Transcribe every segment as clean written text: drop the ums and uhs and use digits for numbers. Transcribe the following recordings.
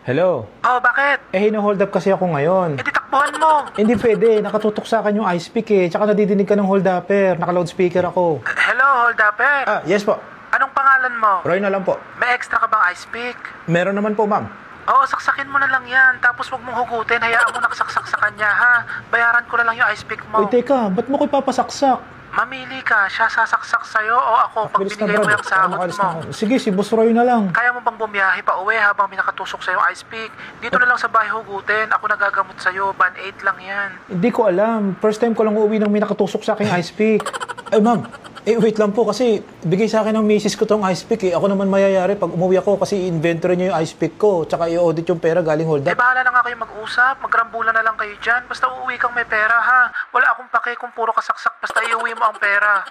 Hello? Oh, bakit? Hino-hold up kasi ako ngayon. Eh, di takbuhan mo. Hindi pwede, nakatutok sa akin yung ice pick tsaka nadidinig ka ng hold upper, naka-loudspeaker ako. Hello, hold upper. Yes po. Anong pangalan mo? Roy na lang po. May extra ka bang ice pick? Meron naman po, ma'am. Oo, saksakin mo na lang yan. Tapos wag mong hugutin. Hayaan mo nakasaksak sa kanya, ha? Bayaran ko na lang yung ice pick mo. Uy, teka, ba't mo ko ipapasaksak? Mamili ka. Siya sasaksak sa'yo o ako pag Bilis na, binigay mo Brad. yung sahod Makalis mo. na ako. Sige, si Boss Roy na lang. Kaya mo bang bumiyahe pa uwi habang pinakatusok sa'yo yung ice pick? Dito na lang sa bahay hugutin. Ako nagagamot sa'yo. Band 8 lang yan. Hindi ko alam. First time ko lang uuwi nang may nakatusok sa aking ice pick. Ay, ma'am. Wait lang po kasi bigay sa akin ng misis ko tong ice pick Ako naman mayayari pag umuwi ako kasi inventory niya yung ice pick ko. Tsaka i-audit yung pera galing hold up. Bahala na nga kayo mag-usap. Magrambulan na lang kayo dyan. Basta uuwi kang may pera, ha? Wala akong pake kung puro kasaksak. Basta iuwi mo ang pera.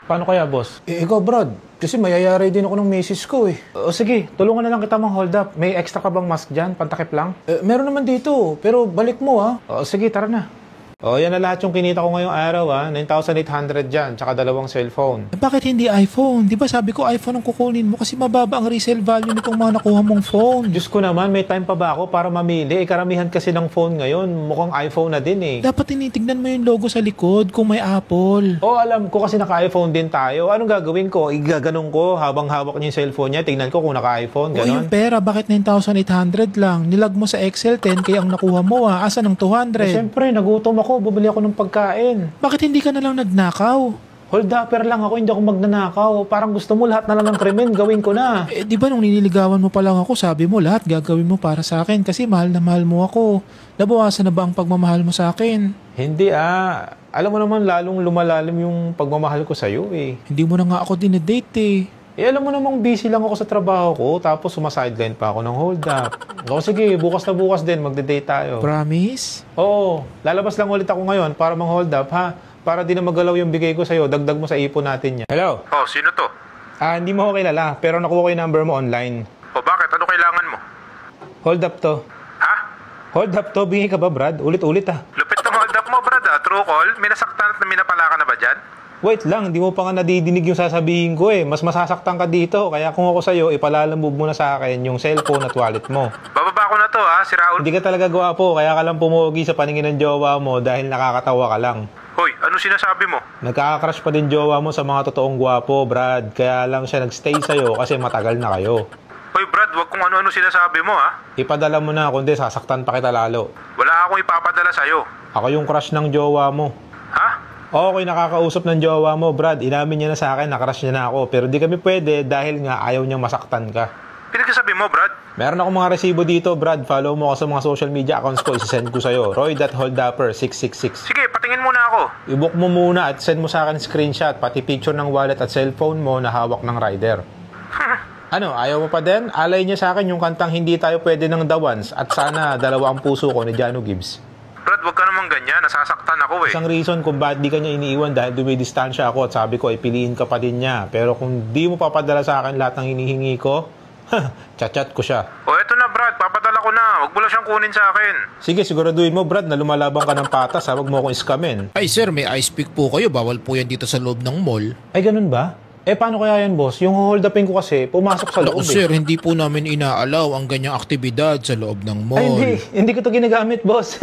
Paano kaya, boss? Ikaw, Brad. Kasi mayayari din ako ng misis ko O sige, tulungan na lang kita mang hold up. May extra ka bang mask dyan? Pantakip lang? Meron naman dito. Pero balik mo, ha? Sige, tara na. Yan na lahat yung kinita ko ngayong araw, 9,800 dyan, tsaka dalawang cellphone. Bakit hindi iPhone? Di ba sabi ko iPhone ang kukunin mo kasi mababa ang resale value nitong mga nakuha mong phone. Diyos ko naman, may time pa ba ako para mamili? Karamihan kasi ng phone ngayon, mukhang iPhone na din Dapat tinitignan mo yung logo sa likod kung may Apple. Alam ko kasi naka-iPhone din tayo. Anong gagawin ko? Igaganong ko habang hawak niya yung cellphone niya. Tingnan ko kung naka-iPhone, ganon. Yung pera, bakit 9,800 lang? Nilag mo sa Excel 10 kaya ang nakuha mo asa ng 200? Siyempre, nagutom ako. Bumili ako ng pagkain. Bakit hindi ka na lang nagnakaw? Hold upper lang ako, hindi ako magnanakaw. Parang gusto mo lahat na lang ng krimen, gawin ko na. Di ba nung niniligawan mo pa lang ako, sabi mo lahat gagawin mo para sa akin kasi mahal na mahal mo ako. Nabawasan na ba ang pagmamahal mo sa akin? Hindi Alam mo naman lalong lumalalim yung pagmamahal ko sa'yo Hindi mo na nga ako dinedate alam mo namang busy lang ako sa trabaho ko, tapos sumasideline pa ako ng hold up. Sige, bukas na bukas din, magde-date tayo. Promise? Oo, lalabas lang ulit ako ngayon para mang-hold up, ha? Para di na magalaw yung bigay ko sa'yo, dagdag mo sa ipon natin yan. Hello? Oh, sino to? Hindi mo ako kilala, pero nakuha ko yung number mo online. Bakit? Ano kailangan mo? Hold up to. Ha? Hold up to, bingi ka ba, Brad? Ulit-ulit, Lupit ng hold up mo, Brad, True call? May nasaktan at minapala ka na ba dyan? Wait lang, di mo pa nga nadidinig yung sasabihin ko Mas masasaktan ka dito, kaya kung ako sa'yo, ipalalamove mo na sa akin yung cellphone at wallet mo. Bababa ko na to, si Raul. Hindi ka talaga gwapo, kaya ka lang pumugi sa paningin ng jowa mo dahil nakakatawa ka lang. Hoy, ano sinasabi mo? Nagkaka-crush pa din jowa mo sa mga totoong gwapo, Brad. Kaya lang siya nagstay sa'yo kasi matagal na kayo. Hoy, Brad, wag kung ano-ano sinasabi mo, Ipadala mo na, kundi sasaktan pa kita lalo. Wala akong ipapadala sa'yo. Ako yung crush ng jowa mo. Ha? Okay, nakakausap ng jowa mo, Brad. Inamin niya na sa akin, nakrush niya na ako. Pero di kami pwede dahil nga ayaw niyang masaktan ka. Pinagsasabi mo, Brad? Meron akong mga resibo dito, Brad. Follow mo ako sa mga social media accounts ko. Isasend ko sa'yo. Roy.holdupper666. Sige, patingin muna ako. I-book mo muna at send mo sa akin screenshot, pati picture ng wallet at cellphone mo na hawak ng rider. Ano, ayaw mo pa din? Alay niya sa akin yung kantang Hindi Tayo Pwede ng The Ones at Sana Dalawa Ang Puso Ko ni Jano Gibbs. Brad, wag ka naman ganyan. Nasasaktan ako Isang reason kung bakit di ka niya iniiwan dahil dumidistansya ako at sabi ko ay piliin ka pa din niya. Pero kung di mo papadala sa akin lahat ng hinihingi ko, chat-chat ko siya. Eto na, Brad. Papadala ko na. Wag mo lang siyang kunin sa akin. Sige, siguraduhin mo, Brad, na lumalabang ka ng patas. Wag mo akong iskamin. Ay sir, may ice pick po kayo. Bawal po yan dito sa loob ng mall. Ay, ganun ba? Paano kaya yan, boss? Yung hold upin ko kasi, pumasok sa loob. Sir, hindi po namin inaalaw ang ganyang aktibidad sa loob ng mall. Hindi ko to ginagamit, boss.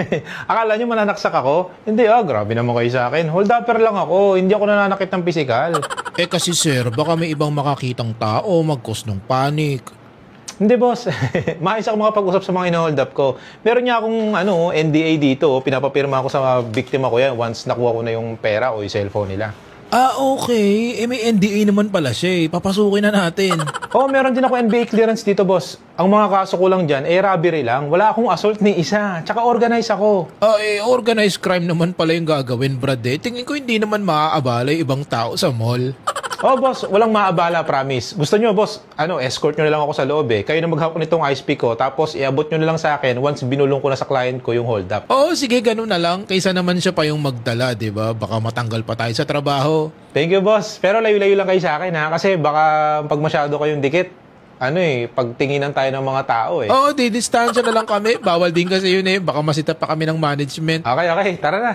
Akala nyo mananaksak ako? Hindi, grabe naman kayo sa akin. Hold upper lang ako, hindi ako nananakit ng pisikal. Kasi sir, baka may ibang makakitang tao mag-cause ng panic. Hindi, boss. Maayos ako makapag-usap sa mga ino-hold up ko. Meron niya akong NDA dito. Pinapapirma ako sa biktima ko yan once nakuha ko na yung pera o yung cellphone nila. Okay. May NDA naman pala siya Papasukin na natin. Meron din ako NBA clearance dito, boss. Ang mga kaso ko lang dyan, robbery lang. Wala akong assault ni isa. Tsaka organize ako. Organized crime naman pala yung gagawin, Brad. Tingin ko hindi naman maaabalay ibang tao sa mall. Boss, walang maabala, promise. Gusto nyo, boss, escort nyo na lang ako sa loob Kayo na maghawak nitong ice pick ko, tapos iabot nyo na lang sa akin once binulong ko na sa client ko yung hold up. Sige, ganun na lang. Kaysa naman siya pa yung magdala, di ba? Baka matanggal pa tayo sa trabaho. Thank you, boss. Pero layo-layo lang kayo sa akin, ha? Kasi baka pag masyado kayong dikit, pagtinginan tayo ng mga tao, didistansya na lang kami. Bawal din kasi yun, baka masita pa kami ng management. Okay, tara na.